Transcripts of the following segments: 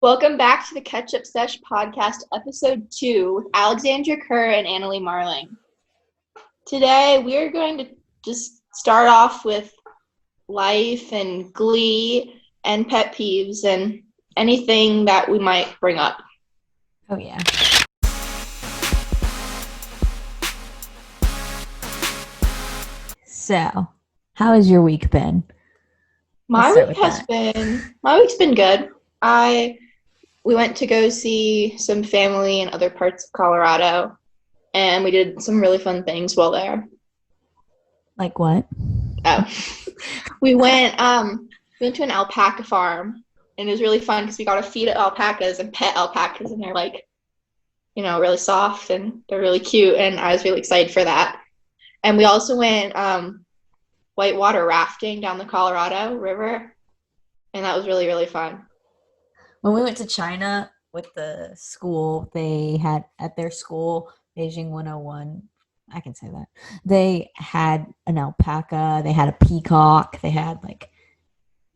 Welcome back to the Ketchup Sesh podcast, episode 2, with Alexandra Kerr and Annalee Marling. Today, we are going to just start off with life and Glee and pet peeves and anything that we might bring up. Oh, yeah. So, how has your week been? My week's been good. We went to go see some family in other parts of Colorado, and we did some really fun things while there. Like what? Oh, we went to an alpaca farm, and it was really fun because we got to feed alpacas and pet alpacas, and they're like, really soft and they're really cute, and I was really excited for that. And we also went whitewater rafting down the Colorado River, and that was really, really fun. When we went to China with the school, they had at their school, Beijing 101, I can say that, they had an alpaca, they had a peacock, they had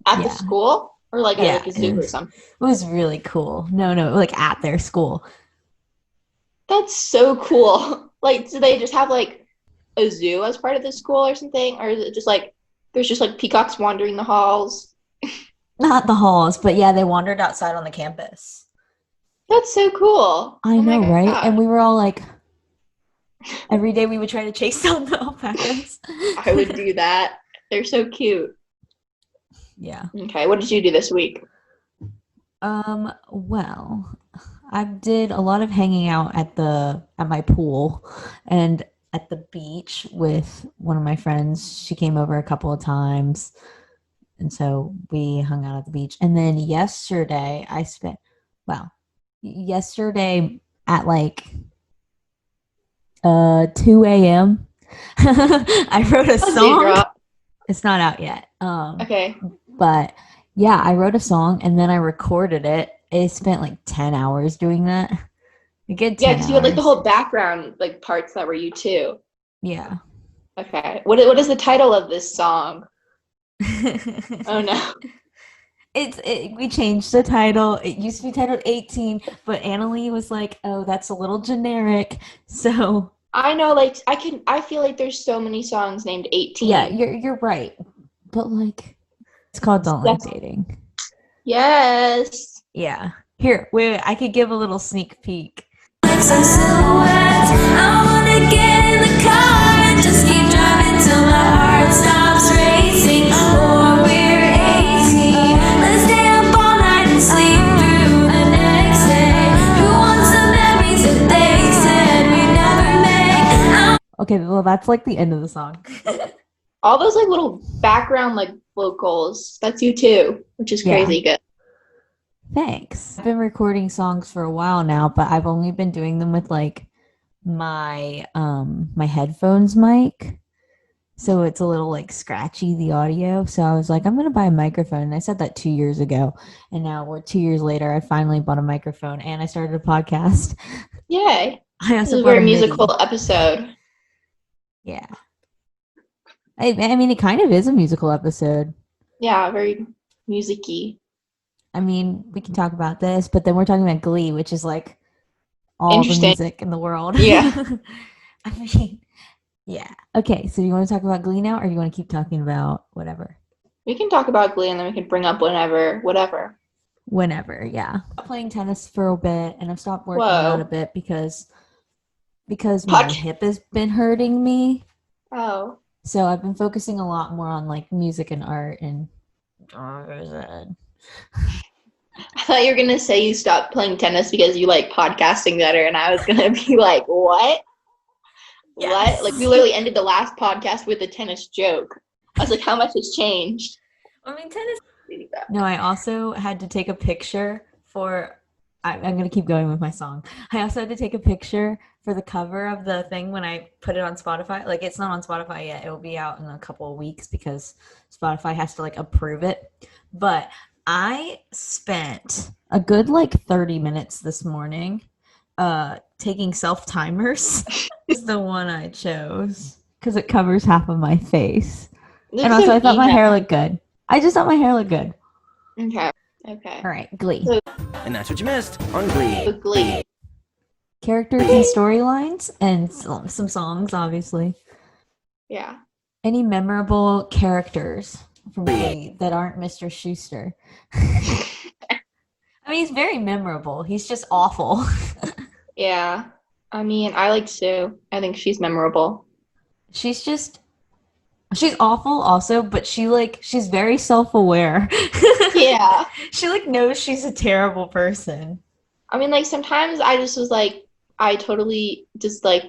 At the school? Or at a zoo or something? It was really cool. No, at their school. That's so cool. Do they just have a zoo as part of the school or something? Or is it just there's just peacocks wandering the halls? Not the halls, but yeah, they wandered outside on the campus. That's so cool. I know, right? And we were all every day we would try to chase down the alpacas. I would do that. They're so cute. Yeah. Okay, what did you do this week? Well, I did a lot of hanging out at my pool and at the beach with one of my friends. She came over a couple of times. And so we hung out at the beach. And then yesterday yesterday at 2 a.m. I wrote a song. It's not out yet. Okay. But yeah, I wrote a song and then I recorded it. I spent 10 hours doing that. A good 10 because you had the whole background parts that were you too. Yeah. Okay. What is the title of this song? Oh no. We changed the title. It used to be titled 18, but Annalee was like, "Oh, that's a little generic." So I know, I feel like there's so many songs named 18. Yeah, you're right. But it's called Don't Like Dating. Yes. Yeah. Here, wait, I could give a little sneak peek. Some silhouettes. I wanna get in the car and just keep driving till my heart stops racing. Or we're 18. Let's stay up all night and sleep through the next day. Who wants the memories that they said we never make? Okay, well that's the end of the song. All those little background vocals. That's you too, which is crazy good. Thanks. I've been recording songs for a while now, but I've only been doing them with my my headphones mic. So it's a little scratchy, the audio. So I was I'm going to buy a microphone. And I said that 2 years ago. And now we're 2 years later. I finally bought a microphone and I started a podcast. Yay. I also this is a very musical episode. Yeah. I mean, it kind of is a musical episode. Yeah, very music-y. I mean, we can talk about this, but then we're talking about Glee, which is all the music in the world. Yeah. I mean, yeah. Okay, so do you want to talk about Glee now, or do you want to keep talking about whatever? We can talk about Glee, and then we can bring up whatever. Whenever, yeah. I'm playing tennis for a bit, and I've stopped working out a bit because my hip has been hurting me. Oh. So I've been focusing a lot more on music and art and I thought you were going to say you stopped playing tennis because you like podcasting better, and I was going to be like, what? Yes. What? We literally ended the last podcast with a tennis joke. I was like, how much has changed? I mean, tennis. No, I also had to take a picture for... I'm going to keep going with my song. I also had to take a picture for the cover of the thing when I put it on Spotify. It's not on Spotify yet. It will be out in a couple of weeks because Spotify has to approve it. But I spent a good 30 minutes this morning taking self-timers. Is the one I chose because it covers half of my face. And also I thought my hair looked good. I just thought my hair looked good. Okay. Okay. All right, Glee. So, And that's what you missed on Glee. Glee. Characters and storylines, and some songs, obviously. Yeah. Any memorable characters from Glee that aren't Mr. Schuster? I mean, he's very memorable. He's just awful. Yeah. I mean, I like Sue. I think she's memorable. She's awful also, but she's very self-aware. Yeah. She knows she's a terrible person. I mean, like, sometimes I just was like, I totally just like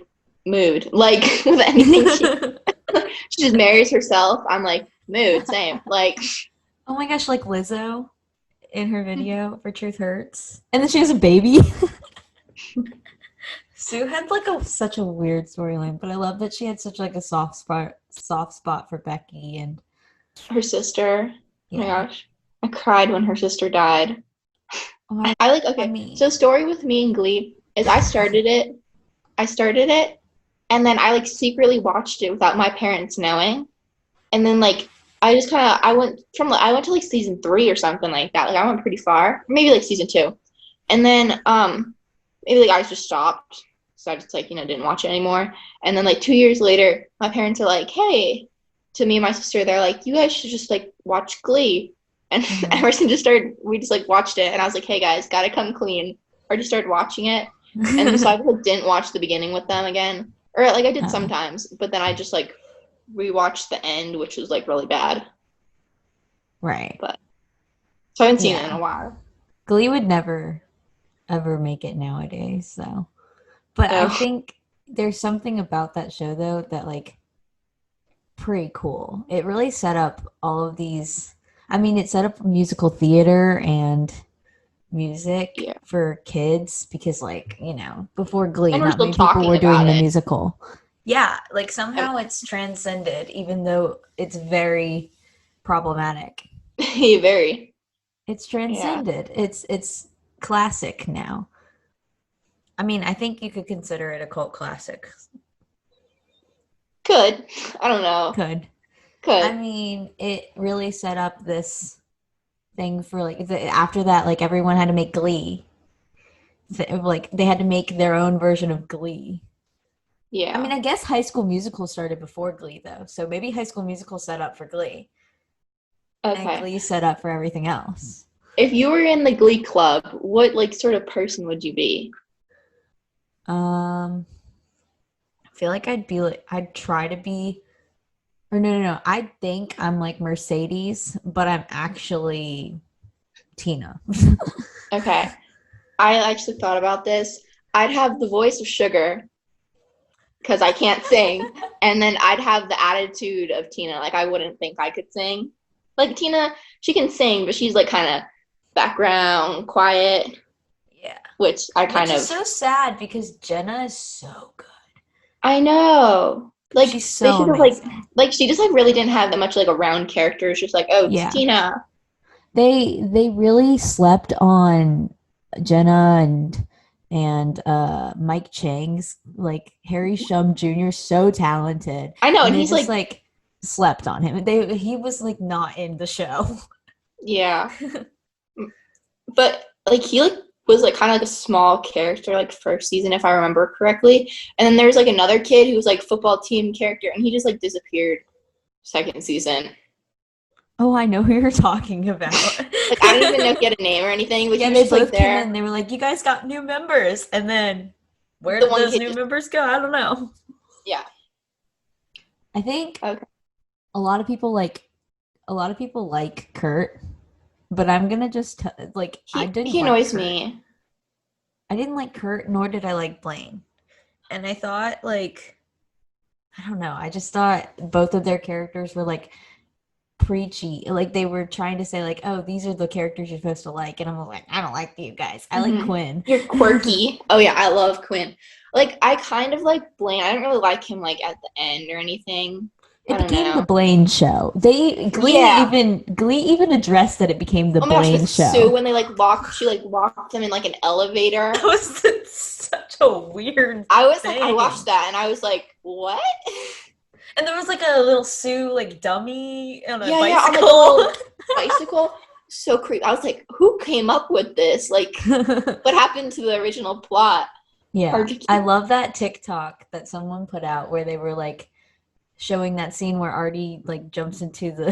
mood. Like, with anything she just marries herself. I'm like, mood, same. Like, oh my gosh, like Lizzo in her video for Truth Hurts. And then she has a baby. Sue had such a weird storyline, but I love that she had such a soft spot for Becky and her sister. Yeah. Oh my gosh. I cried when her sister died. Oh, So story with me and Glee is I started it, and then I secretly watched it without my parents knowing. And then I just I went to season 3 or something like that. I went pretty far. Maybe season 2. And then maybe I just stopped. So I just didn't watch it anymore. And then 2 years later, my parents are like, hey, to me and my sister, they're like, you guys should just watch Glee. And Emerson we just watched it, and I was like, hey guys, gotta come clean. I just started watching it. And so I didn't watch the beginning with them again. Or I did sometimes, but then I just rewatched the end, which was really bad. Right. But so I haven't seen it in a while. Glee would never ever make it nowadays, so. But I think there's something about that show though that pretty cool. It really set up all of these. I mean, it set up musical theater and music for kids because, before Glee, not many people were doing the musical. Yeah, somehow it's transcended, even though it's very problematic. Very. It's transcended. Yeah. It's classic now. I mean, I think you could consider it a cult classic. Could. I don't know. Could. I mean, it really set up this thing for after that, everyone had to make Glee. They had to make their own version of Glee. Yeah. I mean, I guess High School Musical started before Glee though, so maybe High School Musical set up for Glee. Okay. And Glee set up for everything else. If you were in the Glee club, what sort of person would you be? I feel like I'd try to be. Or no. I think I'm Mercedes, but I'm actually Tina. Okay. I actually thought about this. I'd have the voice of Sugar because I can't sing. And then I'd have the attitude of Tina. I wouldn't think I could sing. Tina, she can sing, but she's kind of background, quiet. Yeah. Which is so sad because Jenna is so good. I know. She's so amazing. She just really didn't have that much a round character. It's just it's Tina. They really slept on Jenna and Mike Chang's Harry Shum Jr. so talented. I know, and he's just slept on him. He was not in the show. Yeah. But he was kind of a small character first season, if I remember correctly. And then there's another kid who was football team character, and he just disappeared second season. Oh, I know who you're talking about. I don't even know if he had a name or anything, but he was they both there. Came in, they were like, you guys got new members, and then where did those new members go? I don't know. Yeah. I think a lot of people like Kurt. But I'm gonna just he annoys me. I didn't like Kurt, nor did I like Blaine. And I thought I don't know. I just thought both of their characters were preachy. They were trying to say oh, these are the characters you're supposed to like. And I'm I don't like you guys. I like Quinn. You're quirky. Oh yeah, I love Quinn. I kind of like Blaine. I don't really like him at the end or anything. It became the Blaine show. Glee even addressed that it became the Blaine show. Sue, when they locked them in an elevator. That was such a weird thing. I watched that and I was like, what? And there was a little Sue dummy on a bicycle. Yeah, on a little bicycle. so creepy. I was like, who came up with this? Like, what happened to the original plot? Yeah, I love that TikTok that someone put out where they were like showing that scene where Artie like jumps into the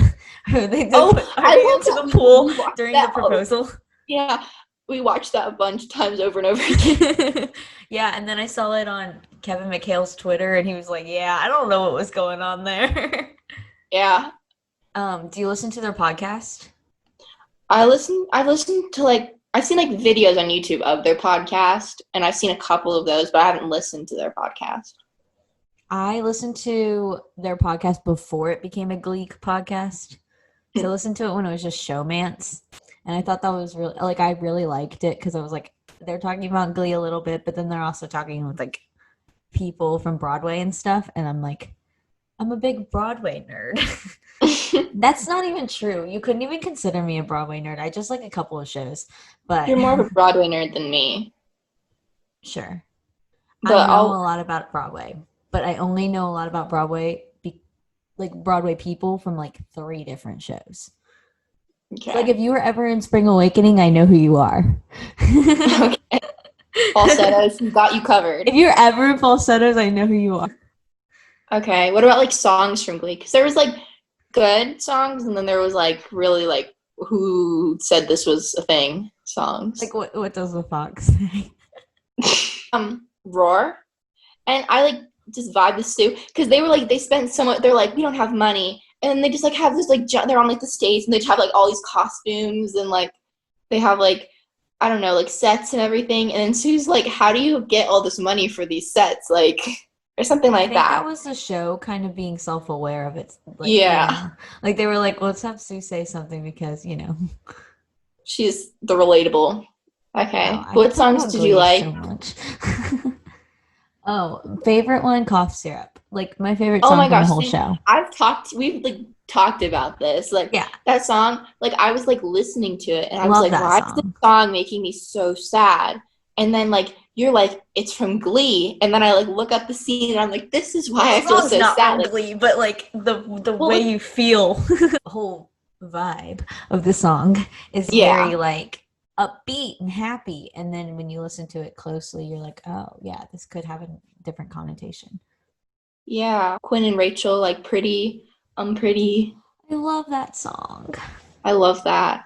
or they did put Artie into the pool during the proposal. Yeah, we watched that a bunch of times over and over again. Yeah, and then I saw it on Kevin McHale's Twitter, and he was like, "Yeah, I don't know what was going on there." Yeah. Do you listen to their podcast? I've listened to like, I've seen like videos on YouTube of their podcast, and I've seen a couple of those, but I haven't listened to their podcast. I listened to their podcast before it became a Glee podcast. So I listened to it when it was just Showmance. And I thought that was really, like, I really liked it because I was like, they're talking about Glee a little bit, but then they're also talking with like people from Broadway and stuff. And I'm like, I'm a big Broadway nerd. That's not even true. You couldn't even consider me a Broadway nerd. I just like a couple of shows. But you're more of a Broadway nerd than me. Sure. But I know a lot about Broadway, but I only know a lot about Broadway, like Broadway people from like 3 different shows. Okay. Like if you were ever in Spring Awakening, I know who you are. Okay. Falsettos, got you covered. If you're ever in Falsettos, I know who you are. Okay. What about like songs from Glee? Because there was like good songs, and then there was like really like who said this was a thing songs. Like what does the fox say? Roar. And I like just vibe this too, because they were like, they spent so much, they're like, we don't have money, and they just like have this like they're on like the stage, and they just have like all these costumes, and like they have like, I don't know, like sets and everything. And then Sue's like, how do you get all this money for these sets, like, or something like that. That was the show kind of being self-aware of it. Like, yeah, like they were like, well, let's have Sue say something because she's the relatable. Okay. What songs did you like? So much. Oh, favorite one, Cough Syrup. Like my favorite song from the whole show. We've like talked about this. Like that song, like I was like listening to it and I was like, why is this song making me so sad? And then like you're like, it's from Glee, and then I like look up the scene and I'm like, this is why I feel so not sad. From Glee, but like the way you feel, the whole vibe of the song is very like upbeat and happy, and then when you listen to it closely you're like, oh yeah, this could have a different connotation. Yeah, Quinn and Rachel, like pretty. I love that song. I love that.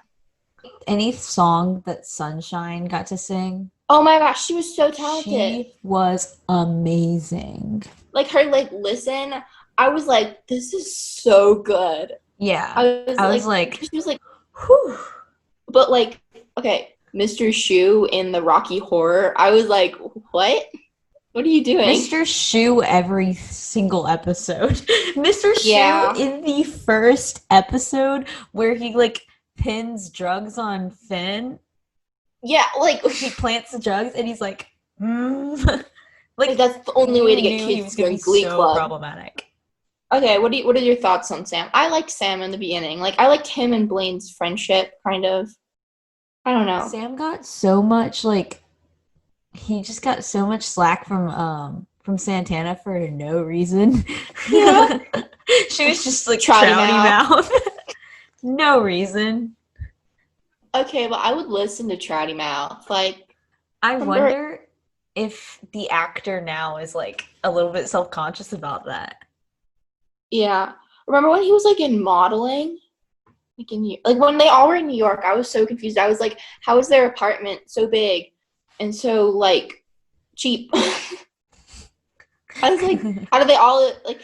Any song that Sunshine got to sing, oh my gosh, she was so talented. She was amazing. Like her like listen, I was like, this is so good. Yeah, I was like she was like, whew. But like, okay, Mr. Shu in the Rocky Horror, I was like, what? What are you doing? Mr. Shu every single episode. Mr. Shu in the first episode where he like pins drugs on Finn. Yeah, like he plants the drugs and he's like, like that's the only way to get kids to join Glee Club. Problematic. Okay, what are your thoughts on Sam? I liked Sam in the beginning. Like I liked him and Blaine's friendship, kind of. I don't know. Sam got so much like he just got so much slack from Santana for no reason. Yeah. She was just like trouty mouth. No reason. Okay, but I would listen to Trouty Mouth. Like I wonder if the actor now is like a little bit self-conscious about that. Yeah. Remember when he was like in modeling? Like when they all were in New York, I was so confused. I was like, how is their apartment so big and so like cheap? I was like, how do they all like?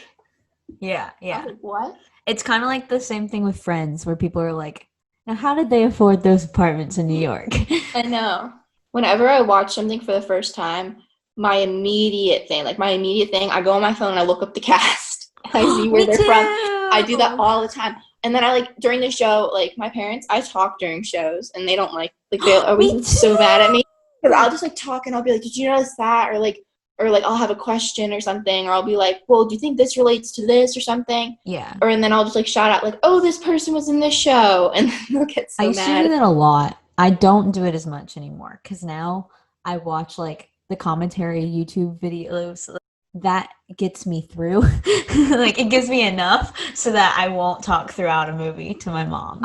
Yeah. Like, what? It's kind of like the same thing with Friends, where people are like, now how did they afford those apartments in New York? I know. Whenever I watch something for the first time, my immediate thing, I go on my phone and I look up the cast. And I see where they're from. I do that all the time. And then I like during the show, like my parents, I talk during shows and they don't like they always so mad at me because I'll just like talk and I'll be like, did you notice that? Or like I'll have a question or something, or I'll be like, well, do you think this relates to this or something? Yeah. And then I'll just like shout out like, oh, this person was in this show, and then they'll get so mad. I used to do that a lot. I don't do it as much anymore because now I watch like the commentary YouTube videos. That gets me through. Like it gives me enough so that I won't talk throughout a movie to my mom.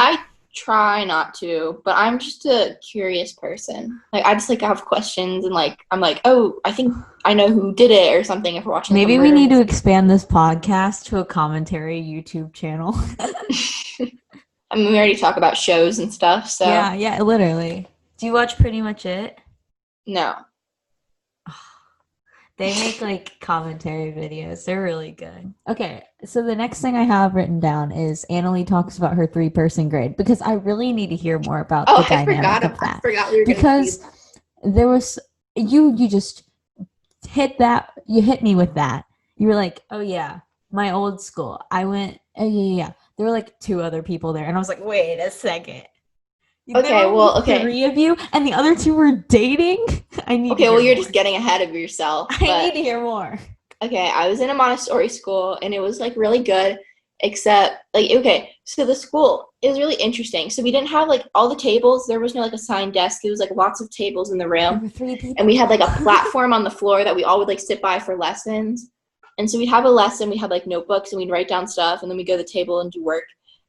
try not to, but I'm just a curious person. Like, I just like have questions, and like I'm like, oh, I think I know who did it or something. If we're watching, like, Maybe we need to expand this podcast to a commentary YouTube channel. I mean, we already talk about shows and stuff, so yeah, literally. Do you watch Pretty Much It? no. They make like commentary videos. They're really good. Okay, so the next thing I have written down is Annalee talks about her 3-person grade, because I really need to hear more about the dynamic of that. I forgot we were because there was you just hit that. You hit me with that. You were like, oh yeah, my old school. I went, oh yeah. There were like 2 other people there, and I was like, wait a second. Okay. 3 of you, and the other 2 were dating. You're just getting ahead of yourself. I need to hear more. Okay, I was in a Montessori school, and it was like really good, except like, okay, so the school is really interesting. So we didn't have like all the tables. There was no like assigned desk. It was like lots of tables in the room. There were 3 people. And we had like a platform on the floor that we all would like sit by for lessons. And so we'd have a lesson, we had like notebooks, and we'd write down stuff, and then we'd go to the table and do work.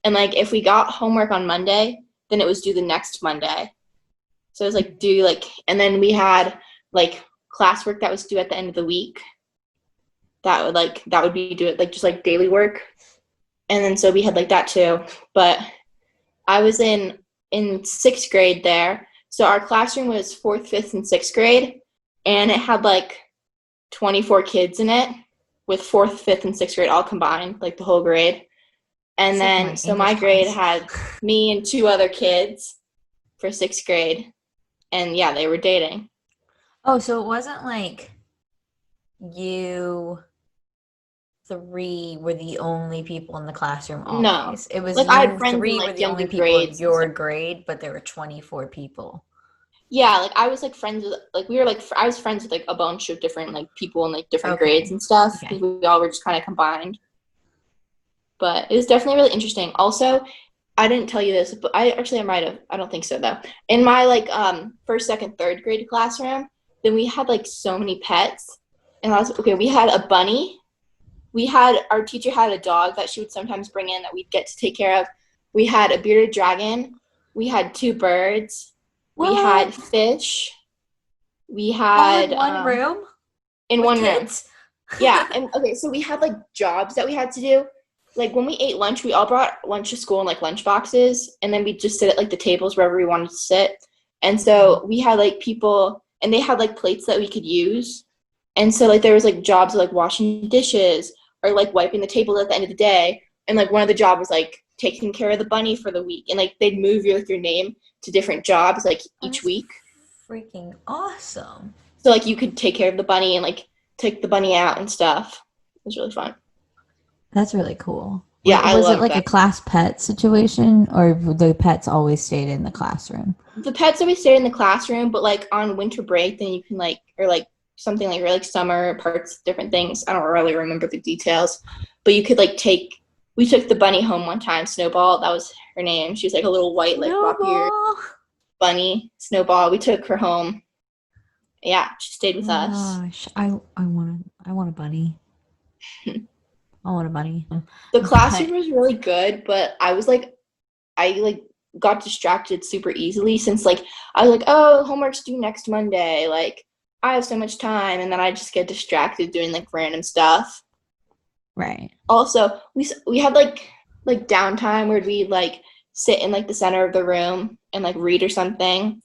And like if we got homework on Monday, then it was due the next Monday. So it was like due like, and then we had like classwork that was due at the end of the week. That would be due like just like daily work. And then so we had like that too. But I was in 6th grade there. So our classroom was 4th, 5th, and 6th grade. And it had like 24 kids in it, with 4th, 5th, and 6th grade all combined, like the whole grade. And then, so my grade had me and 2 other kids for 6th grade. And yeah, they were dating. Oh, so it wasn't like you 3 were the only people in the classroom always. No. It was like, you I had friends 3 in, like, were the only younger people in grades your grade, but there were 24 people. Yeah, like I was like friends with, like we were like, I was friends with like a bunch of different like people in like different grades and stuff. Okay. We all were just kind of combined. But it was definitely really interesting. Also, I didn't tell you this, but I might have. I don't think so though. In my like 1st, 2nd, 3rd grade classroom, then we had like so many pets. And we had a bunny. Our teacher had a dog that she would sometimes bring in that we'd get to take care of. We had a bearded dragon. We had 2 birds. What? We had fish. We had all in one room? In one room. Kids? Yeah. And okay, so we had like jobs that we had to do. Like when we ate lunch, we all brought lunch to school in like lunch boxes, and then we'd just sit at like the tables wherever we wanted to sit. And so we had like people, and they had like plates that we could use. And so like there was like jobs like washing dishes or like wiping the table at the end of the day. And like one of the jobs was like taking care of the bunny for the week. And like they'd move you with your name to different jobs like each week. Freaking awesome. So like you could take care of the bunny and like take the bunny out and stuff. It was really fun. That's really cool. Yeah, was it like a class pet situation, or the pets always stayed in the classroom? The pets always stayed in the classroom, but like on winter break, then you can like, or like something like, or like summer parts, different things. I don't really remember the details, but you could like we took the bunny home one time, Snowball, that was her name. She was like a little white, like floppy bunny, Snowball. We took her home. Yeah, she stayed with us. Gosh, I want a bunny. I want a bunny. The classroom was really good, but I got distracted super easily since like I was like, oh, homework's due next Monday. Like I have so much time, and then I just get distracted doing like random stuff. Right. Also, we had like downtime where we like sit in like the center of the room and like read or something.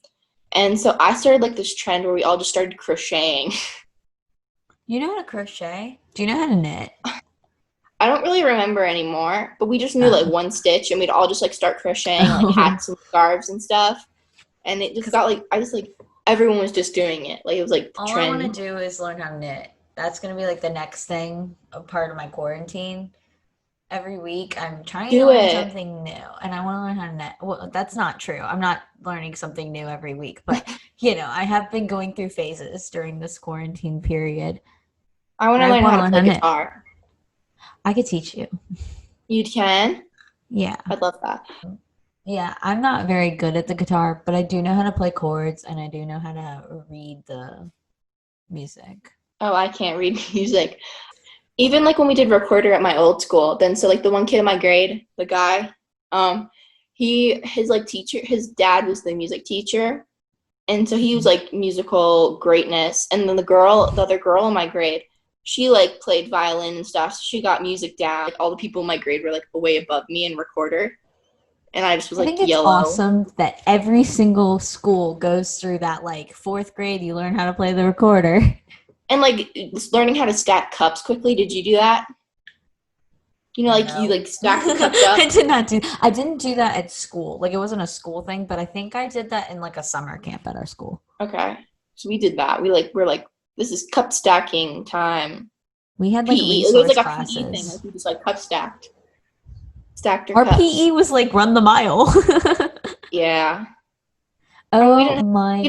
And so I started like this trend where we all just started crocheting. You know how to crochet? Do you know how to knit? I don't really remember anymore, but we just knew like one stitch, and we'd all just like start crocheting like hats and scarves and stuff. And it just got like, everyone was just doing it. Like it was like the trend. All I want to do is learn how to knit. That's going to be like the next thing, a part of my quarantine. Every week I'm trying to learn something new, and I want to learn how to knit. Well, that's not true. I'm not learning something new every week, but I have been going through phases during this quarantine period. I want to learn how to play guitar. I could teach you. You can? Yeah. I'd love that. Yeah, I'm not very good at the guitar, but I do know how to play chords, and I do know how to read the music. Oh, I can't read music. Even like when we did recorder at my old school, then so like the one kid in my grade, the guy, his like teacher, his dad was the music teacher, and so he was like musical greatness. And then the other girl in my grade, she like played violin and stuff. So she got music down. Like, all the people in my grade were like way above me in recorder, and I just was like, I think it's yellow. Awesome that every single school goes through that. Like 4th grade, you learn how to play the recorder, and like learning how to stack cups quickly. Did you do that? You know, like, you, like, stack the cups up? I didn't do that at school. Like, it wasn't a school thing, but I think I did that in, like, a summer camp at our school. Okay. So we did that. We're like, this is cup stacking time. We had, like, PE. It was like a PE thing. Like, we just, like, cup stacked. Stacked our cups. PE was, like, run the mile. Yeah. Oh, we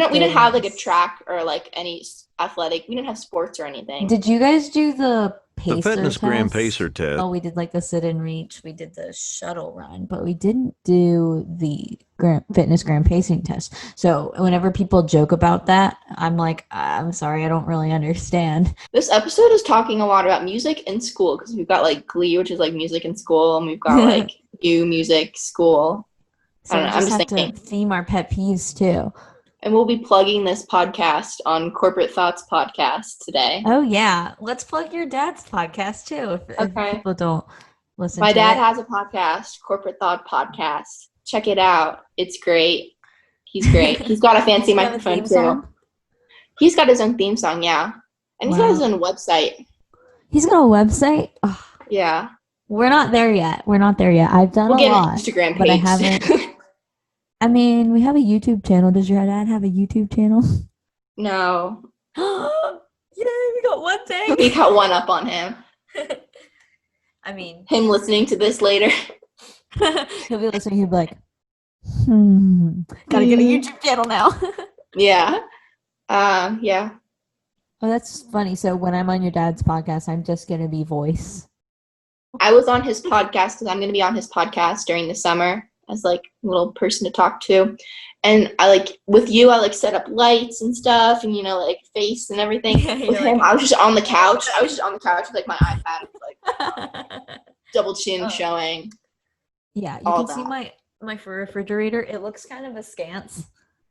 didn't have, like, a track or, like, any athletic. We didn't have sports or anything. Did you guys do the The fitness gram pacer test? Oh, we did like the sit and reach. We did the shuttle run, but we didn't do the fitness gram pacing test. So whenever people joke about that, I'm like, I'm sorry, I don't really understand. This episode is talking a lot about music in school because we've got like Glee, which is like music in school, and we've got like new music school. So I'm just thinking to theme our pet peeves too. And we'll be plugging this podcast on Corporate Thoughts Podcast today. Oh, yeah. Let's plug your dad's podcast, too, if people don't listen My to it. dad has a podcast, Corporate Thought Podcast. Check it out. It's great. He's great. He's got a fancy microphone, too. Song? He's got his own theme song, yeah. And he's got his own website. He's got a website? Oh. Yeah. We're not there yet. I've done a lot, Instagram page. But I haven't. I mean, we have a YouTube channel. Does your dad have a YouTube channel? No. Yeah, we got one thing. We got one up on him. I mean, him listening to this later. He'll be listening. He'll be like, gotta get a YouTube channel now. Yeah. Yeah. Oh, that's funny. So when I'm on your dad's podcast, I'm just gonna be voice. I was on his podcast because I'm gonna be on his podcast during the summer as like a little person to talk to. And I like, with you, I like set up lights and stuff and, you know, like face and everything. With him, I was just on the couch. With like my iPad, like double chin showing. Yeah, you can see my refrigerator. It looks kind of askance,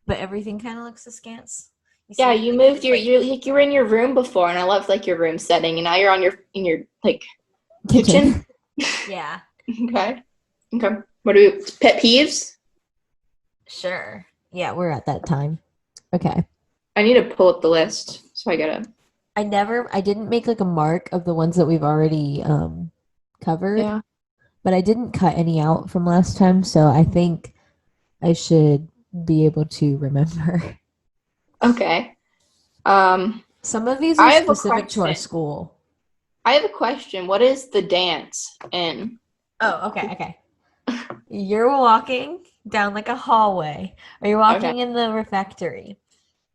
but everything kind of looks askance. Yeah, you moved you were in your room before, and I loved like your room setting, and now you're in your like kitchen. Yeah. Okay. What do we pet peeves? Sure. Yeah, we're at that time. Okay. I need to pull up the list, so I gotta. I didn't make like a mark of the ones that we've already covered. Yeah. But I didn't cut any out from last time, so I think I should be able to remember. Okay. Some of these are specific to our school. I have a question. What is the dance in? Oh, okay. You're walking down like a hallway, or you're walking in the refectory,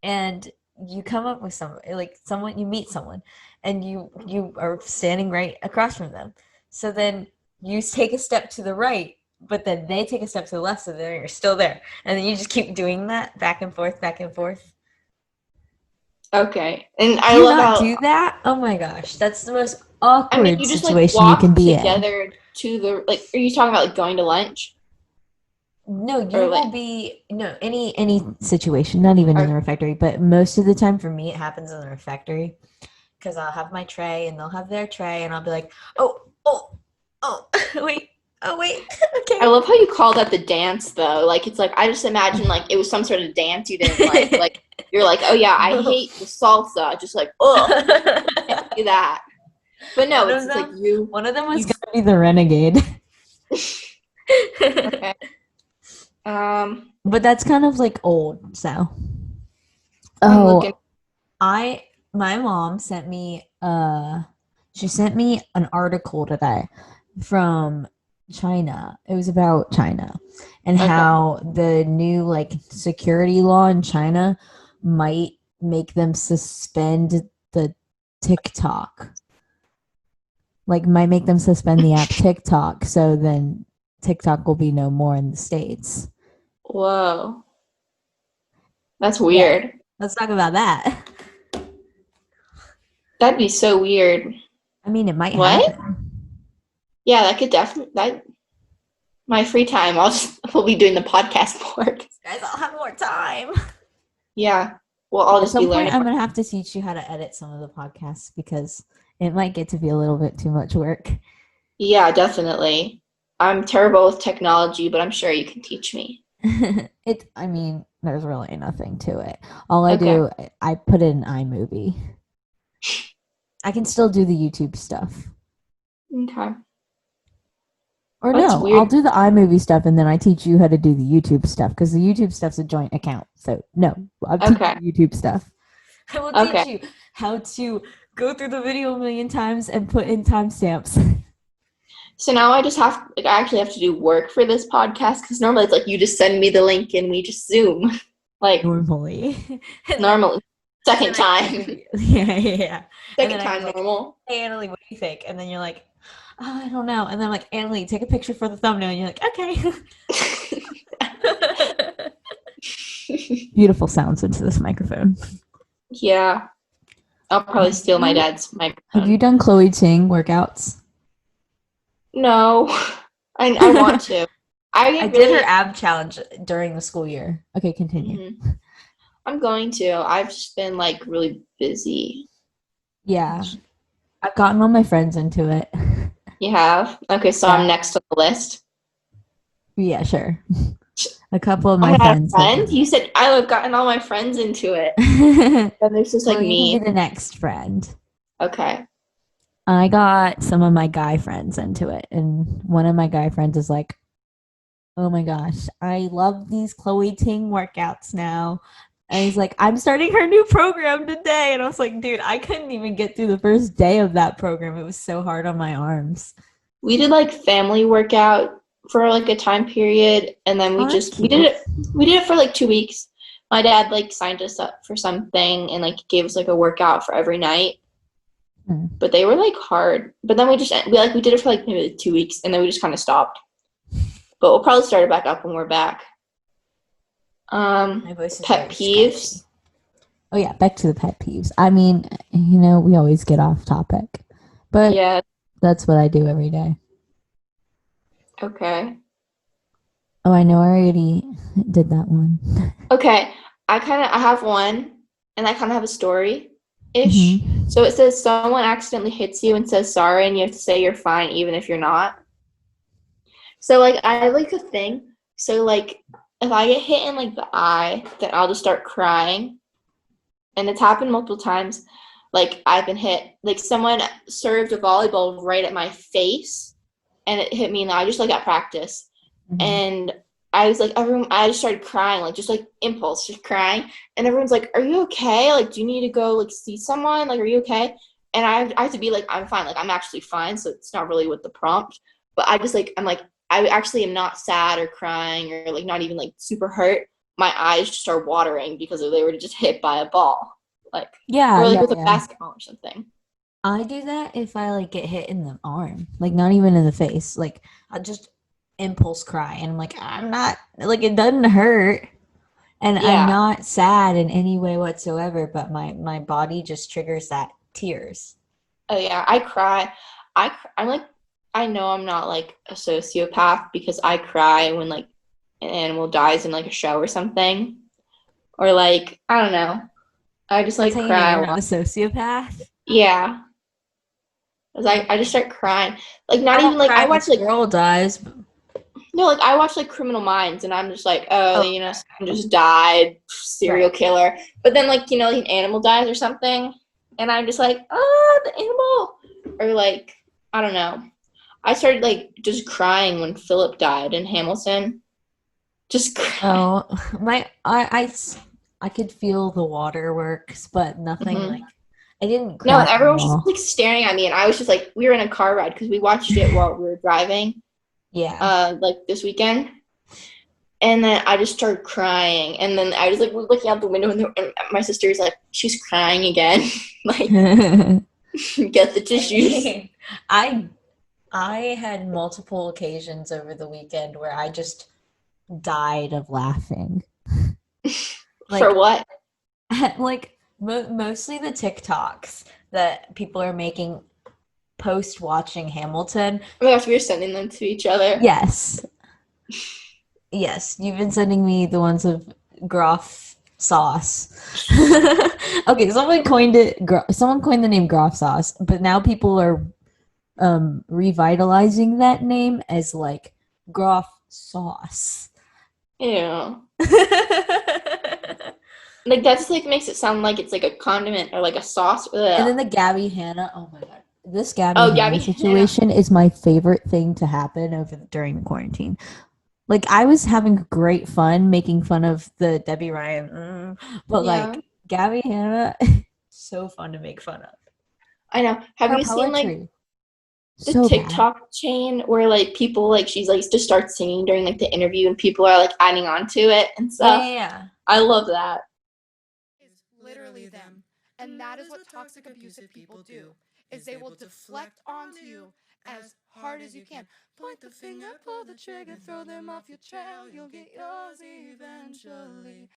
and you come up with someone, you meet someone, and you are standing right across from them. So then you take a step to the right, but then they take a step to the left, so then you're still there. And then you just keep doing that back and forth. Okay. And I love how do that. Oh my gosh, that's the most awkward situation you can be together in. To the are you talking about like going to lunch? No, will be any situation, not even in the refectory, but most of the time for me it happens in the refectory because I'll have my tray and they'll have their tray and I'll be like, oh, wait, okay. I love how you call that the dance though. Like it's like I just imagine like it was some sort of dance you didn't like. Like you're like, oh yeah, I hate the salsa. Just like, I can't do that. But no, it's like you. One of them was going to be the renegade. Okay. But that's kind of like old, so. My mom sent me she sent me an article today from China. It was about China and how the new like security law in China might make them suspend the TikTok. Like might make them suspend the app TikTok, so then TikTok will be no more in the States. Whoa. That's weird. Yeah. Let's talk about that. That'd be so weird. I mean, it might happen. Yeah, that could definitely my free time, we'll be doing the podcast more. Guys, I'll have more time. Yeah. Well, I'll just be learning. I'm going to have to teach you how to edit some of the podcasts because it might get to be a little bit too much work. Yeah, definitely. I'm terrible with technology, but I'm sure you can teach me. I mean, there's really nothing to it. All I do, I put it in iMovie. I can still do the YouTube stuff. Okay. Or That's no, weird. I'll do the iMovie stuff and then I teach you how to do the YouTube stuff because the YouTube stuff's a joint account. So no, I'll teach you YouTube stuff. I will teach you how to go through the video a million times and put in timestamps. So now I just have, I actually have to do work for this podcast because normally it's like you just send me the link and we just Zoom. Like normally. Second time. Yeah. Second time normal. Hey, Annalee, what do you think? And then you're like, oh, I don't know. And then I'm like, Annalee, take a picture for the thumbnail. And you're like, okay. Beautiful sounds into this microphone. Yeah. I'll probably steal my dad's microphone. Have you done Chloe Ting workouts? No. I want to. I did her ab challenge during the school year. Okay, continue. Mm-hmm. I'm going to. I've just been like really busy. Yeah. I've gotten all my friends into it. You have? Okay, so I'm next on the list. Yeah, sure. A couple of my friends. You said I've gotten all my friends into it. And there's just like me. You can be the next friend. Okay. I got some of my guy friends into it, and one of my guy friends is like, oh my gosh, I love these Chloe Ting workouts now. And he's like, I'm starting her new program today. And I was like, dude, I couldn't even get through the first day of that program. It was so hard on my arms. We did like family workout for like a time period, and then we did it for like 2 weeks. My dad like signed us up for something and like gave us like a workout for every night. But they were like hard. But then we did it for like maybe 2 weeks, and then we just kind of stopped. But we'll probably start it back up when we're back. Pet peeves. Oh yeah, back to the pet peeves. I mean, we always get off topic, but yeah, that's what I do every day. Okay. Oh, I know I already did that one. Okay, I have one, and I kind of have a story-ish. Mm-hmm. So it says someone accidentally hits you and says sorry, and you have to say you're fine even if you're not. So like I have like a thing. So like if I get hit in like the eye, then I'll just start crying. And it's happened multiple times. Like I've been hit, like someone served a volleyball right at my face and it hit me in the eye just like at practice. Mm-hmm. And I was like, I just started crying, like just like impulse, just crying. And everyone's like, are you okay? Like, do you need to go like see someone? Like, are you okay? And I have to be like, I'm fine. Like, I'm actually fine. So it's not really with the prompt. But I just like, I'm like, I actually am not sad or crying or like not even like super hurt. My eyes just start watering because they were just hit by a ball. Like, or like with a basketball or something. I do that if I like get hit in the arm, like not even in the face. Like I just impulse cry and I'm like, I'm not, like it doesn't hurt. And I'm not sad in any way whatsoever, but my body just triggers that tears. Oh yeah, I cry. I'm like, I know I'm not like a sociopath because I cry when like an animal dies in like a show or something, or like I don't know. I just like cry. You're not a sociopath? Yeah. I just start crying. Like not even like I watch like girl dies. No, like I watch like Criminal Minds and I'm just like, someone just died, serial killer. But then like, like an animal dies or something and I'm just like, the animal. Or like, I don't know. I started like just crying when Philip died in Hamilton. Just crying. I could feel the waterworks, but nothing like I didn't cry. No, everyone was just like staring at me and I was just like, we were in a car ride because we watched it while we were driving. Yeah. Like this weekend. And then I just started crying. And then I was like looking out the window and my sister's like, she's crying again. Like, get the tissues. I had multiple occasions over the weekend where I just died of laughing. Like, for what? Like mostly the TikToks that people are making post watching Hamilton. Oh my gosh, we were sending them to each other. Yes. Yes, you've been sending me the ones of Groff-Sauce. Okay, someone coined it. Someone coined the name Groff-Sauce, but now people are revitalizing that name as like Groff-Sauce. Ew. Like that's like makes it sound like it's like a condiment or like a sauce. Ugh. And then the Gabbie Hanna. Oh my god, this Gabbie Oh, Hanna Gabbie situation is my favorite thing to happen during the quarantine. Like I was having great fun making fun of the Debbie Ryan, but Yeah. like Gabbie Hanna, so fun to make fun of. I know. Have Her you seen like poetry, the so bad. TikTok chain where like people like she's like to start singing during like the interview and people are like adding on to it and stuff? Yeah. I love that. Is literally them. And that is what toxic abusive people do. Is they will deflect onto you as hard as you can. Point the finger, pull the trigger, throw them off your trail. You'll get yours eventually.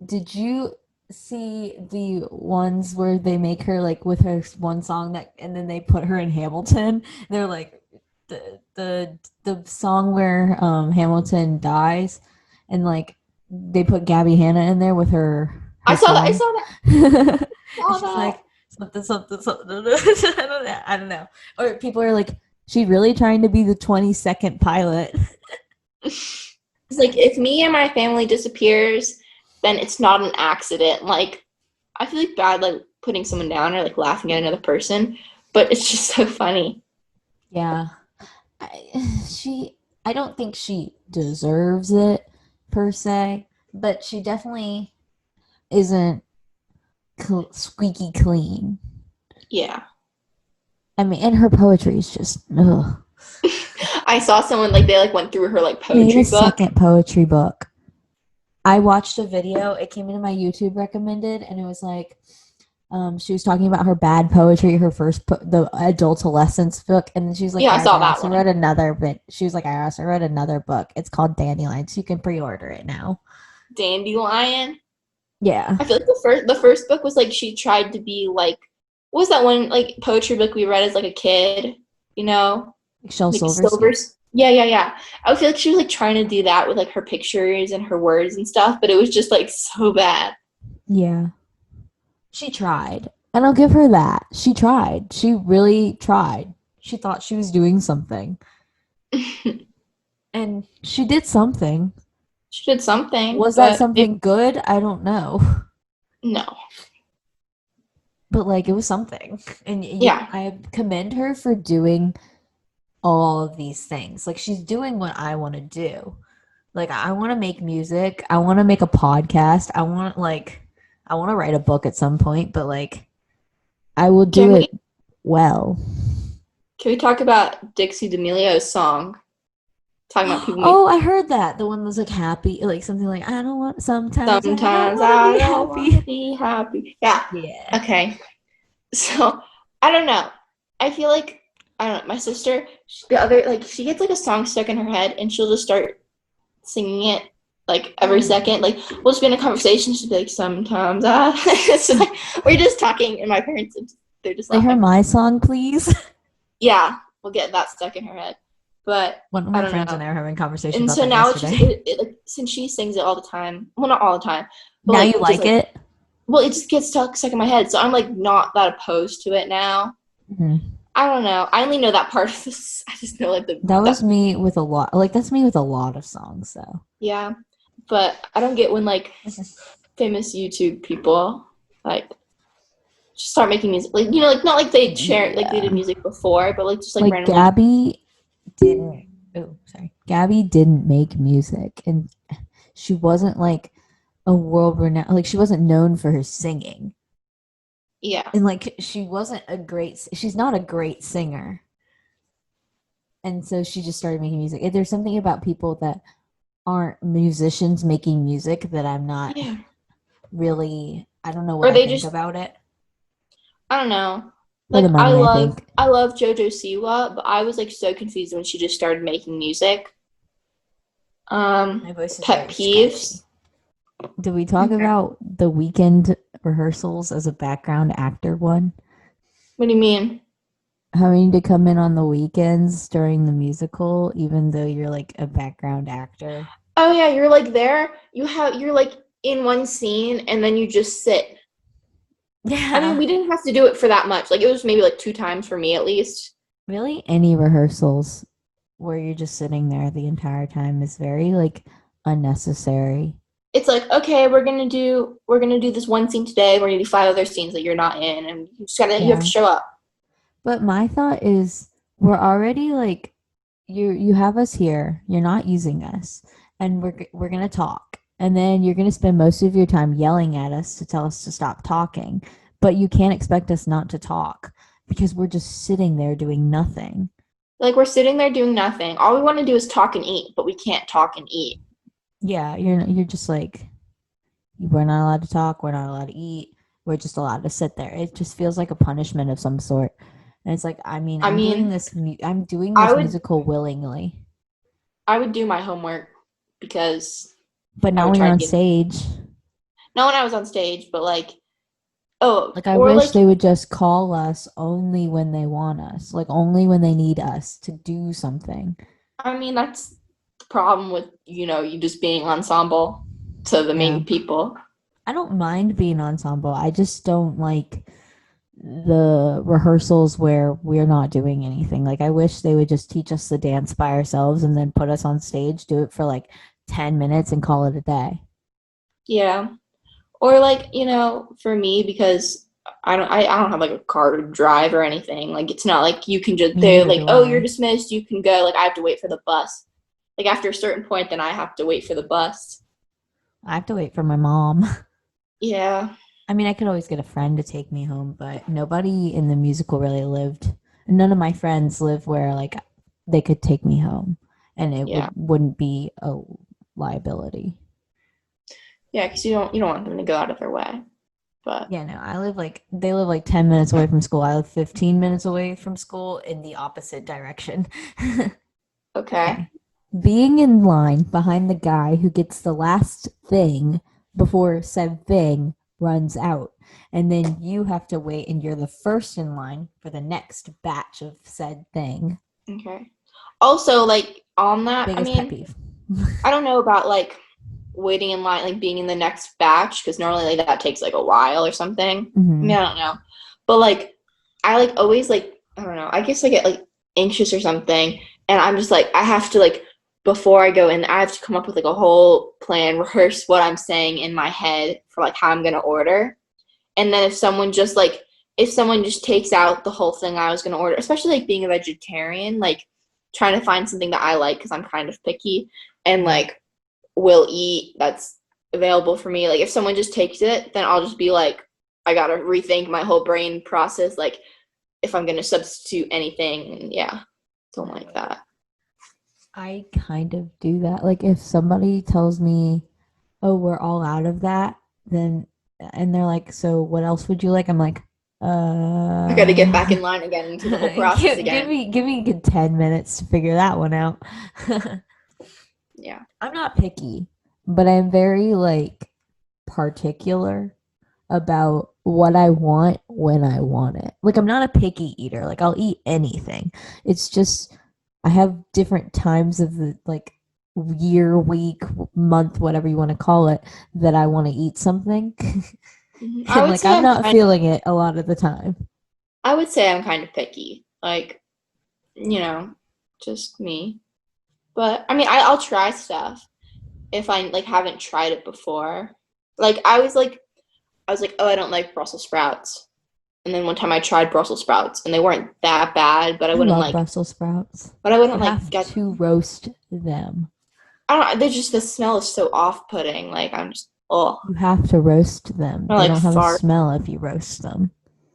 Did you see the ones where they make her like with her one song and then they put her in Hamilton? They're like the song where Hamilton dies, and like they put Gabbie Hanna in there with her. I saw that. She's like something. I don't know. Or people are like, she really trying to be the 20-second pilot. It's like if me and my family disappears, then it's not an accident. Like I feel like bad like putting someone down or like laughing at another person, but it's just so funny. Yeah. I don't think she deserves it per se, but she definitely isn't squeaky clean. Yeah. I mean, and her poetry is just ugh. I saw someone like they like went through her like poetry book. Second poetry book. I watched a video. It came into my YouTube recommended, and it was like, she was talking about her bad poetry, her first the adultolescence book, and she was like, yeah, I saw that also one. read another bit. She was like, I also read another book. It's called Dandelions. You can pre-order it now. Dandelion. Yeah. I feel like the first book was like she tried to be like, what was that one like poetry book we read as like a kid? You know, like Shel like Silverstein. Yeah. I feel like she was like trying to do that with like her pictures and her words and stuff, but it was just like so bad. Yeah. She tried. And I'll give her that. She tried. She really tried. She thought she was doing something. And she did something. She did something. Was that something good? I don't know. No. But like it was something. And yeah, I commend her for doing all of these things. Like she's doing what I want to do. Like I want to make music. I want to make a podcast. I want to write a book at some point, but like I will do it well. Can we talk about Dixie D'Amelio's song? Talking about people. Oh, I heard that. The one that was like happy, like something like I don't want. Sometimes I don't want to be happy. Yeah. Yeah. Okay. So I don't know. I feel like I don't know. My sister, the other like she gets like a song stuck in her head, and she'll just start singing it like every second. Like we'll just be in a conversation. She'll be like, "Sometimes I." So like we're just talking, and my parents they're just like laughing. her my song, please. Yeah, we'll get that stuck in her head. But one of my friends and I were having a conversation and about so that now yesterday. it's just like since she sings it all the time. Well, not all the time. But now you like it? Well, it just gets stuck in my head, so I'm like not that opposed to it now. Mm-hmm. I don't know. I only know that part of this. I just know like that was me with a lot. Like that's me with a lot of songs, though. Yeah, but I don't get when like famous YouTube people like start making music. Like you know, like not like they share like they did music before, but like just like randomly. Gabbie didn't make music, and she wasn't like a world renowned. Like she wasn't known for her singing. Yeah, and like she's not a great singer, and so she just started making music. And there's something about people that aren't musicians making music that I'm not really. I don't know what I think about it. I don't know. Like I love JoJo Siwa, but I was like so confused when she just started making music. My voice is Pet Peeves. Did we talk about the weekend rehearsals as a background actor one? What do you mean? having to come in on the weekends during the musical, even though you're like a background actor. Oh yeah, you're like there. You're like in one scene and then you just sit. Yeah. I mean, we didn't have to do it for that much. Like it was maybe like 2 times for me at least. Really, any rehearsals where you're just sitting there the entire time is very like unnecessary. It's like, okay, we're gonna do this one scene today. We're gonna do 5 other scenes that you're not in, and you have Yeah. to show up. But my thought is we're already like you have us here, you're not using us, and we're going to talk. And then you're going to spend most of your time yelling at us to tell us to stop talking. But you can't expect us not to talk because we're just sitting there doing nothing. Like we're sitting there doing nothing. All we want to do is talk and eat, but we can't talk and eat. Yeah, you're just like we're not allowed to talk, we're not allowed to eat. We're just allowed to sit there. It just feels like a punishment of some sort. And it's like, I mean, I'm doing this musical willingly. I would do my homework because But not when you're on stage. Not when I was on stage, but like I wish they would just call us only when they want us, like only when they need us to do something. I mean, that's the problem with, you just being ensemble to the main people. I don't mind being ensemble. I just don't like the rehearsals where we're not doing anything. Like I wish they would just teach us the dance by ourselves and then put us on stage, do it for like 10 minutes and call it a day. Yeah. Or like, for me, because I don't have like a car to drive or anything. Like it's not like you can just they're like, oh, you're dismissed, you can go. Like I have to wait for the bus. Like after a certain point, then I have to wait for the bus. I have to wait for my mom. Yeah. I mean, I could always get a friend to take me home, but nobody in the musical really lived. None of my friends live where like they could take me home, and it wouldn't be a liability. Yeah, because you don't want them to go out of their way. But yeah, no, they live like 10 minutes away from school. I live 15 minutes away from school in the opposite direction. Okay. Being in line behind the guy who gets the last thing before said thing runs out, and then you have to wait and you're the first in line for the next batch of said thing. Okay. Also, like on that, biggest pet peeve. I don't know about like waiting in line, like being in the next batch, because normally like that takes like a while or something. Mm-hmm. I mean, I don't know, but like I like always like I don't know, I guess I get like anxious or something, and I'm just like I have to like before I go in, I have to come up with like a whole plan, rehearse what I'm saying in my head for like how I'm gonna order. And then if someone just takes out the whole thing I was gonna order, especially like being a vegetarian, like trying to find something that I like because I'm kind of picky and like will eat that's available for me. Like if someone just takes it, then I'll just be like, I gotta rethink my whole brain process, like if I'm gonna substitute anything, and yeah, don't like that. I kind of do that. Like if somebody tells me, oh, we're all out of that, then and they're like, so what else would you like? I'm like, I gotta get back in line again into the whole process again. Give me a good 10 minutes to figure that one out. Yeah. I'm not picky, but I'm very like particular about what I want when I want it. Like I'm not a picky eater. Like I'll eat anything. It's just I have different times of the like year, week, month, whatever you want to call it, that I want to eat something. Mm-hmm. And like I'm not feeling it a lot of the time. I would say I'm kind of picky. Like, just me. But I mean, I'll try stuff if I like haven't tried it before. Like I was like, oh, I don't like Brussels sprouts. And then one time I tried Brussels sprouts and they weren't that bad, but I wouldn't like Brussels sprouts. But I wouldn't get to roast them. I don't know. They're just the smell is so off-putting. Like I'm just You have to roast them. They don't have a smell if you roast them.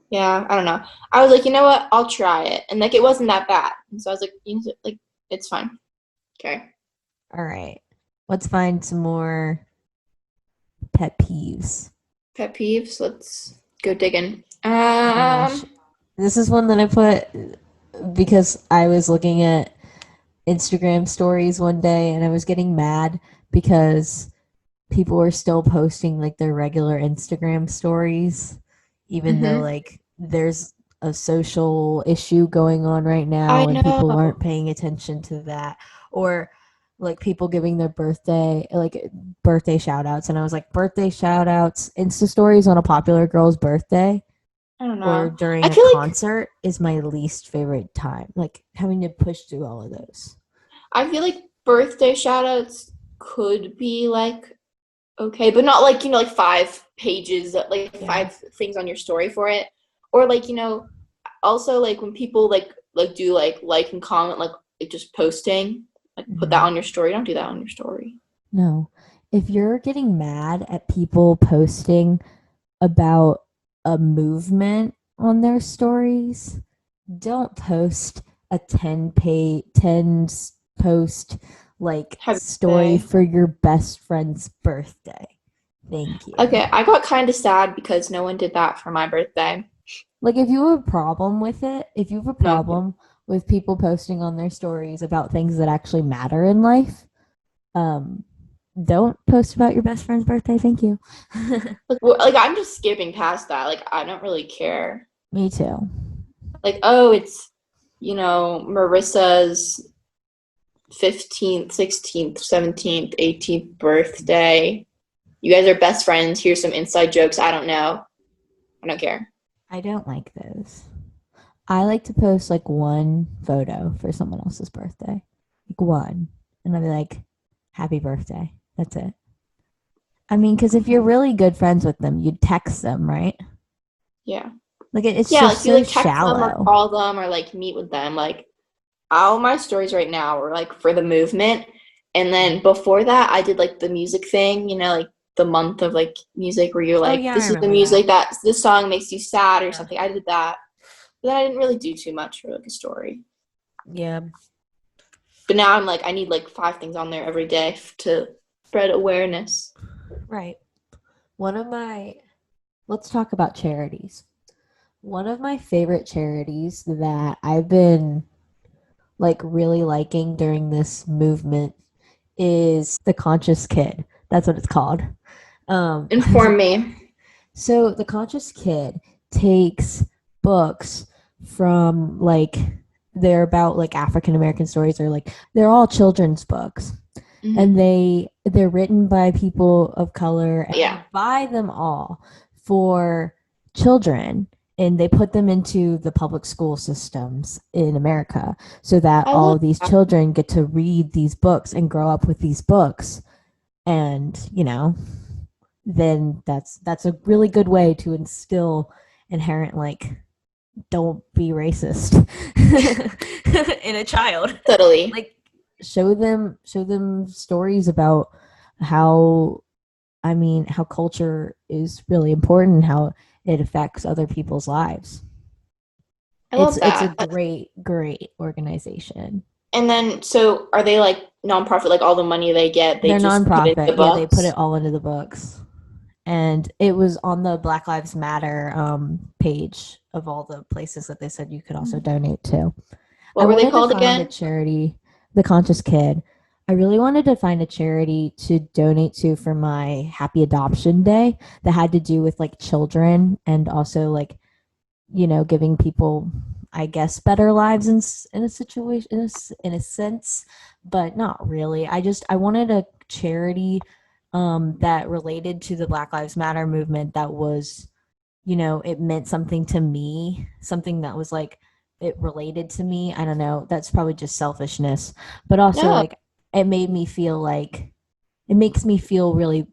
Yeah, I don't know. I was like, you know what? I'll try it, and like it wasn't that bad. And so I was like, it's fine. Okay. All right. Let's find some more pet peeves. Pet peeves. Let's go digging. This is one that I put because I was looking at Instagram stories one day and I was getting mad because people were still posting like their regular Instagram stories, even though like there's a social issue going on right now I and people know. aren't paying attention to that, or like people giving their birthday shout outs, and I was like, birthday shout outs, Insta stories on a popular girl's birthday I don't or know. during I a feel like concert is my least favorite time, like having to push through all of those. birthday shout outs could be like okay, but not like, like 5 pages, like Yeah. 5 things on your story for it. Or like, also like when people do like and comment like just posting, like put that Mhm. on your story. Don't do that on your story. No. If you're getting mad at people posting about a movement on their stories, don't post a 10 post like Happy story birthday. for your best friend's birthday. Thank you. Okay, I got kind of sad because no one did that for my birthday. Like if you have a problem with it, if you have a No. problem with people posting on their stories about things that actually matter in life, don't post about your best friend's birthday. Thank you. Like I'm just skipping past that. Like I don't really care. Me too. Like, oh, it's Marissa's 15th, 16th, 17th, 18th birthday. You guys are best friends. Here's some inside jokes. I don't know. I don't care. I don't like those. I like to post like one photo for someone else's birthday. Like one. And I'll be like, happy birthday. That's it. I mean, because if you're really good friends with them, you'd text them, right? Yeah. Like it's Yeah, just like you so like text them or shallow. call them or like meet with them. Like all my stories right now are like for the movement. And then before that, I did like the music thing, like the month of like music where you're like, yeah, I this is the remember music that this song makes you sad or Yeah. something. I did that. But then I didn't really do too much for like a story. Yeah. But now I'm like, I need like 5 things on there every day to spread awareness. Right. Let's talk about charities. One of my favorite charities that I've been like really liking during this movement is The Conscious Kid. That's what it's called. Inform me. So The Conscious Kid takes books from like they're about like African American stories, or like they're all children's books. Mhm. And they're written by people of color and Yeah. buy them all for children, and they put them into the public school systems in America so that I all love of these that. children get to read these books and grow up with these books. And then that's a really good way to instill inherent like don't be racist in a child. Totally. Like show them stories about how culture is really important and how it affects other people's lives. I love It's that. a great organization. And then, so are they like nonprofit? Like all the money they get, they They're just put it in the nonprofit. Yeah, they books? put it all into the books. And it was on the Black Lives Matter page of all the places that they said you could also donate to. What I were they wanted to called find a again? charity, The Conscious Kid. I really wanted to find a charity to donate to for my Happy Adoption Day that had to do with like children and also like, giving people, I guess, better lives in a situation, in a sense, but not really. I wanted a charity that related to the Black Lives Matter movement that was, it meant something to me, something that was like, it related to me. I don't know. That's probably just selfishness, but also No, like it makes me feel really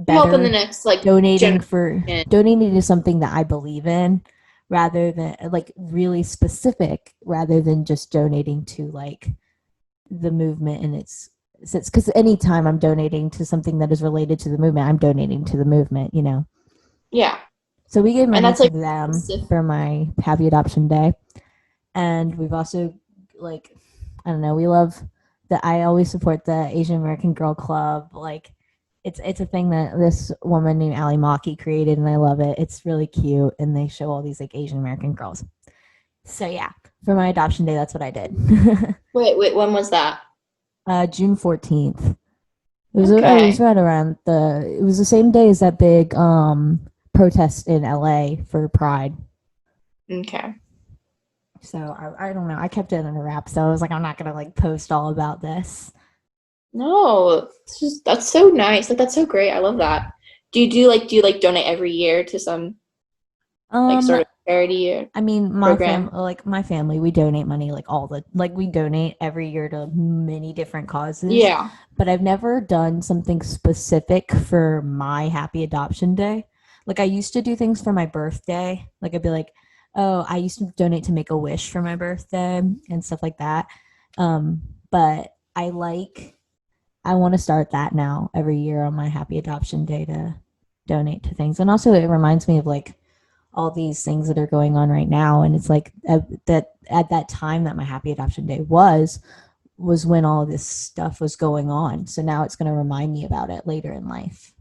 I'm hoping the better next like donating generation. to something that I believe in rather than like really specific rather than just donating to like the movement and its sense. Because anytime I'm donating to something that is related to the movement, I'm donating to the movement, Yeah, So we gave and money that's to like them specific. for my Happy Adoption Day. And we've also like, I don't know, we love that. I always support the Asian American Girl Club. Like it's a thing that this woman named Ali Maki created, and I love it. It's really cute, and they show all these like Asian American girls. So yeah, for my adoption day, that's what I did. Wait, when was that? June 14th. It was Okay. right around it was the same day as that big protest in LA for Pride. Okay. So I don't know. I kept it under wraps. So I was like, I'm not gonna like post all about this. No, that's so nice. Like that's so great. I love that. Do you donate every year to some like sort of charity or I mean, program? my family, we donate money we donate every year to many different causes. Yeah. But I've never done something specific for my Happy Adoption Day. Like I used to do things for my birthday. Like I'd be like, oh, I used to donate to Make a Wish for my birthday and stuff like that. But I want to start that now every year on my Happy Adoption Day to donate to things. And also it reminds me of like all these things that are going on right now. And it's like at that time that my Happy Adoption Day was when all of this stuff was going on. So now it's going to remind me about it later in life.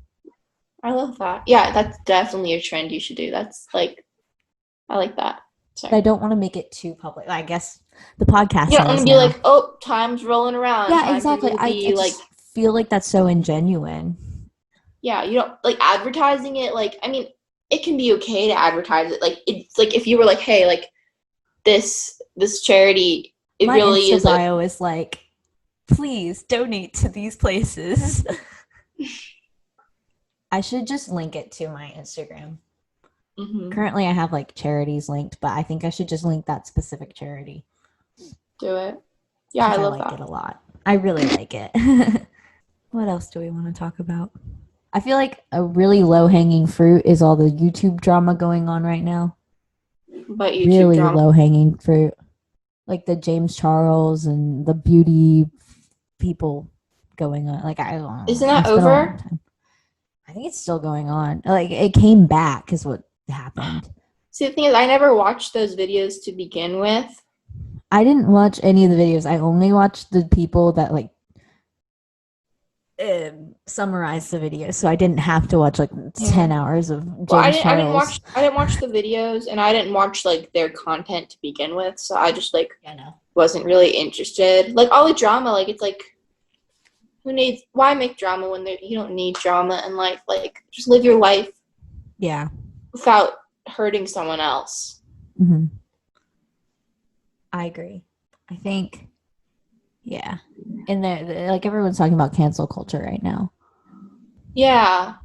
I love that. Yeah, that's definitely a trend you should do. That's like, I like that. But I don't want to make it too public. I guess the podcast. You don't want to be like, oh, time's rolling around. Yeah, exactly. I just feel like that's so ingenuine. Yeah, you don't like advertising it. Like, I mean, it can be okay to advertise it. Like, it's like if you were like, hey, like this charity, it my really Insta is bio is like, please donate to these places. I should just link it to my Instagram. Mm-hmm. Currently, I have like charities linked, but I think I should just link that specific charity. Do it. Yeah, I love like that. it a lot. I really like it. What else do we want to talk about? I feel like a really low-hanging fruit is all the YouTube drama going on right now. But YouTube really drama. Low-hanging fruit. Like the James Charles and the beauty people going on. Like, I don't know. Isn't that over? I think it's still going on. Like, it came back is what happened. See, the thing is, I never watched those videos to begin with. I didn't watch any of the videos. I only watched the people that like summarize the video, so I didn't have to watch like 10 hours of James Charles. I didn't watch the videos, and I didn't watch like their content to begin with, so I just like wasn't really interested. Like all the drama, like it's like why make drama when you don't need drama in life? Like just live your life. Yeah. Without hurting someone else. Mm-hmm. I agree. I think. Yeah. And like everyone's talking about cancel culture right now. Yeah.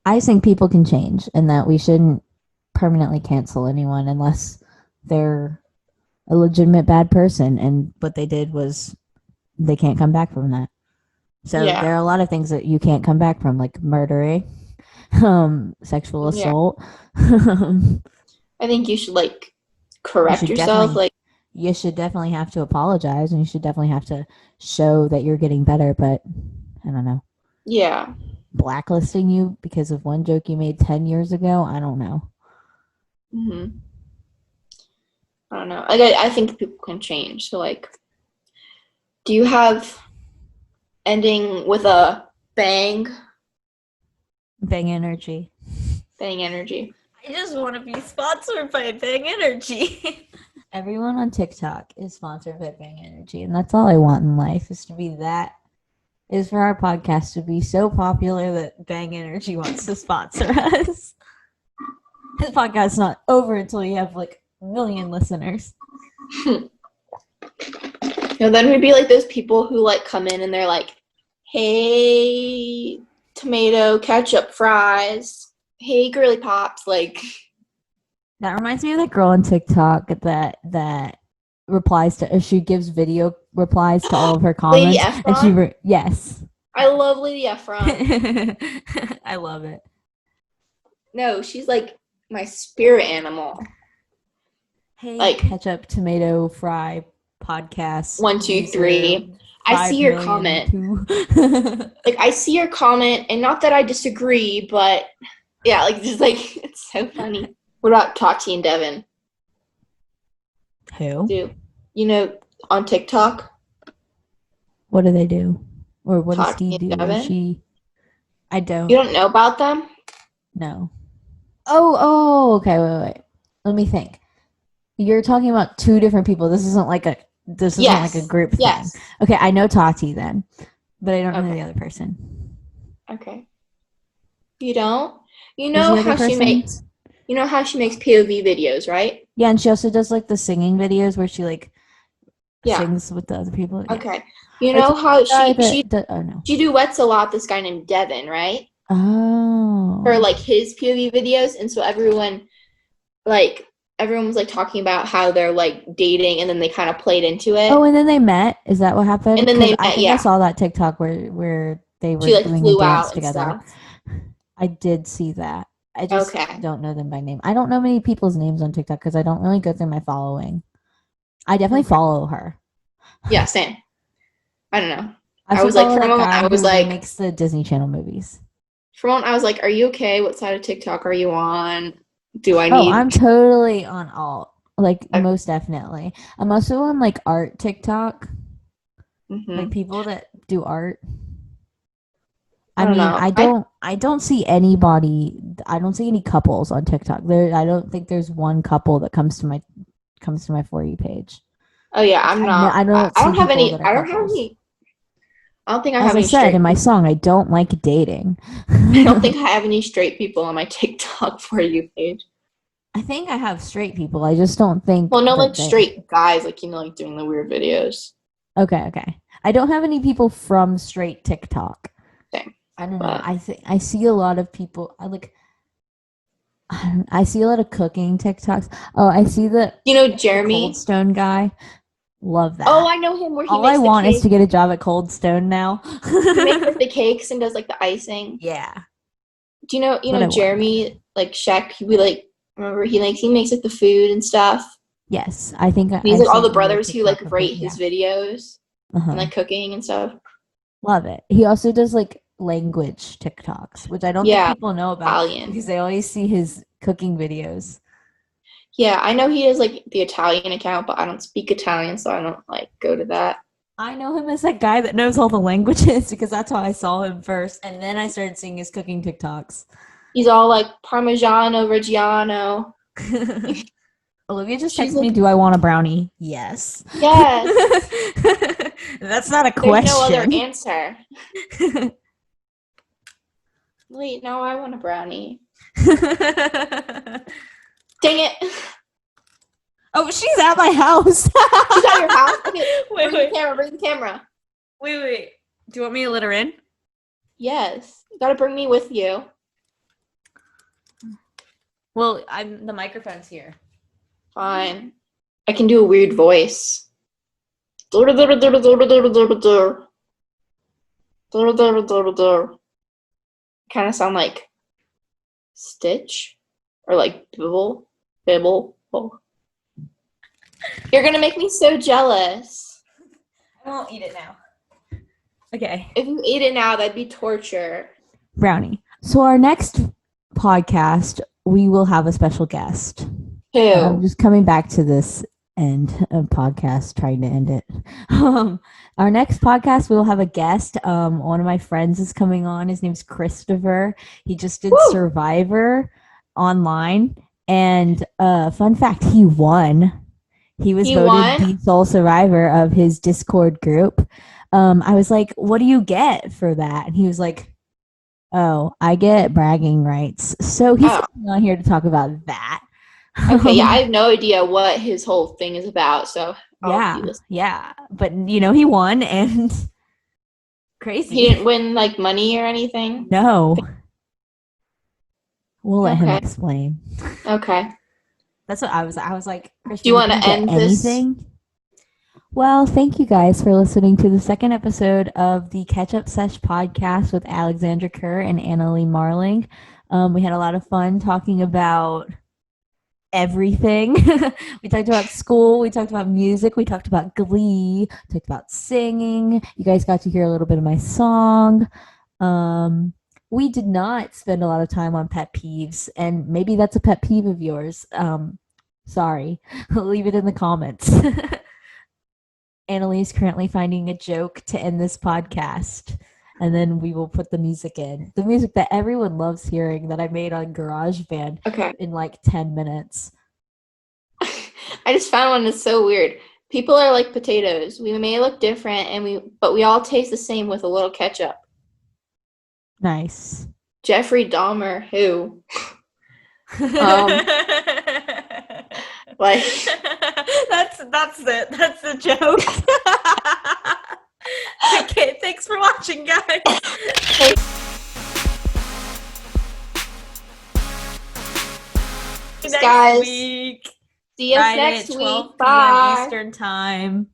I think people can change and that we shouldn't permanently cancel anyone unless they're a legitimate bad person. And what they did was they can't come back from that. So there are a lot of things that you can't come back from, like murdering, sexual assault. I think you should like correct yourself. Like you should definitely have to apologize and you should definitely have to show that you're getting better, but I don't know. Yeah. Blacklisting you because of one joke you made 10 years ago? I don't know. Mm-hmm. I don't know. I think people can change. So like, do you have ending with a bang? Bang Energy. Bang Energy. I just want to be sponsored by Bang Energy. Everyone on TikTok is sponsored by Bang Energy, and that's all I want in life is to be that. Is for our podcast to be so popular that Bang Energy wants to sponsor us. This podcast's not over until you have like 1 million listeners. Then we'd be like those people who like come in and they're like, hey, tomato ketchup fries. Hey, girly pops. Like that reminds me of that girl on TikTok that replies to she gives video replies to all of her comments. Lady Efron? And yes. I love Lady Efron. I love it. No, she's like my spirit animal. Hey, like ketchup tomato fry podcast 1 2 3. I see your comment. Like I see your comment, and not that I disagree, but yeah, like just like it's so funny. What about Tati and Devin? Who? You know, on TikTok? What do they do? Or what does Tati he do? Devin? I don't. You don't know about them? No. Oh, okay, wait. Let me think. You're talking about two different people. This isn't like a group thing. Yes. Okay, I know Tati then, but I don't know the other person. Okay. You don't? You know how she makes POV videos, right? Yeah, and she also does like the singing videos where she like Yeah. sings with the other people. Yeah. Okay. You know how she oh no. she duets a lot, this guy named Devin, right? Oh. For like his POV videos, and so everyone was like talking about how they're like dating, and then they kind of played into it. Oh, and then they met. Is that what happened? And then they met, I think I saw that TikTok where they were she like doing flew a dance out together. and stuff. I did see that. I just Okay. don't know them by name. I don't know many people's names on TikTok because I don't really go through my following. I definitely follow her. Yeah, same. I don't know. I was like, for a moment, I was like, makes the Disney Channel movies. For a moment, I was like, "Are you okay? What side of TikTok are you on? Do I need?" Oh, I'm totally on alt. Like most definitely. I'm also on like art TikTok. Like people that do art. I mean, know. I don't see anybody. I don't see any couples on TikTok. I don't think there's one couple that comes to my For You page. Oh yeah, I'm not. I don't have any. I don't have any. I don't think I have any. As I said in my song, I don't like dating. I don't think I have any straight people on my TikTok For You page. I think I have straight people. I just don't think. Well, no, like straight guys, like like doing the weird videos. Okay. I don't have any people from straight TikTok. Same. I don't know. I see a lot of people. I see a lot of cooking TikToks. Oh, I see Jeremy Cold Stone guy. Love that. Oh, I know him. Where he all I want is to get a job at Cold Stone now. He makes like, the cakes and does like the icing. Yeah. Do you know Jeremy like Shaq? He remember he makes like the food and stuff. Yes, I think he's like all the brothers who like rate his videos and like cooking and stuff. Love it. He also does like language TikToks, which I don't think people know about Italian. Because they always see his cooking videos. Yeah, I know he has like the Italian account, but I don't speak Italian, so I don't like go to that. I know him as that guy that knows all the languages because that's how I saw him first, and then I started seeing his cooking TikToks. He's all like Parmigiano Reggiano. Olivia just texted me, "Do I want a brownie?" Yes. Yes. That's not a question. There's no other answer. Wait, no, I want a brownie. Dang it. Oh, she's at my house. She's at your house? Okay, wait. Bring the camera. Wait. Do you want me to let her in? Yes. You gotta bring me with you. Well, the microphone's here. Fine. I can do a weird voice. Kind of sound like Stitch or like Bibble. You're gonna make me so jealous. I won't eat it now. Okay. If you ate it now, that'd be torture. Brownie. So our next podcast, we will have a special guest. Who? I'm just coming back to this podcast, trying to end it. Our next podcast, we will have a guest. One of my friends is coming on. His name's Christopher. He just did Survivor online. And fun fact, he won. He was voted the sole survivor of his Discord group. I was like, what do you get for that? And he was like, oh, I get bragging rights. So he's coming on here to talk about that. Okay, yeah, I have no idea what his whole thing is about. So yeah. But, he won and crazy. He didn't win like money or anything? No. We'll let him explain. Okay. That's what I was like, do you want to end anything? This? Well, thank you guys for listening to the second episode of the Ketchup Sesh podcast with Alexandra Kerr and Annalee Marling. We had a lot of fun talking about everything. We talked about school, we talked about music, we talked about Glee, talked about singing. You guys got to hear a little bit of my song. We did not spend a lot of time on pet peeves, and maybe that's a pet peeve of yours. Sorry. Leave it in the comments. Annalee is currently finding a joke to end this podcast, and then we will put the music in. The music that everyone loves hearing that I made on GarageBand in like 10 minutes. I just found one that's so weird. People are like potatoes. We may look different, but we all taste the same with a little ketchup. Nice. Jeffrey Dahmer, who? Like, that's it. That's the joke. Okay, thanks for watching, guys. Guys, week. see us Friday next at 12 week. p.m. Bye. Eastern time.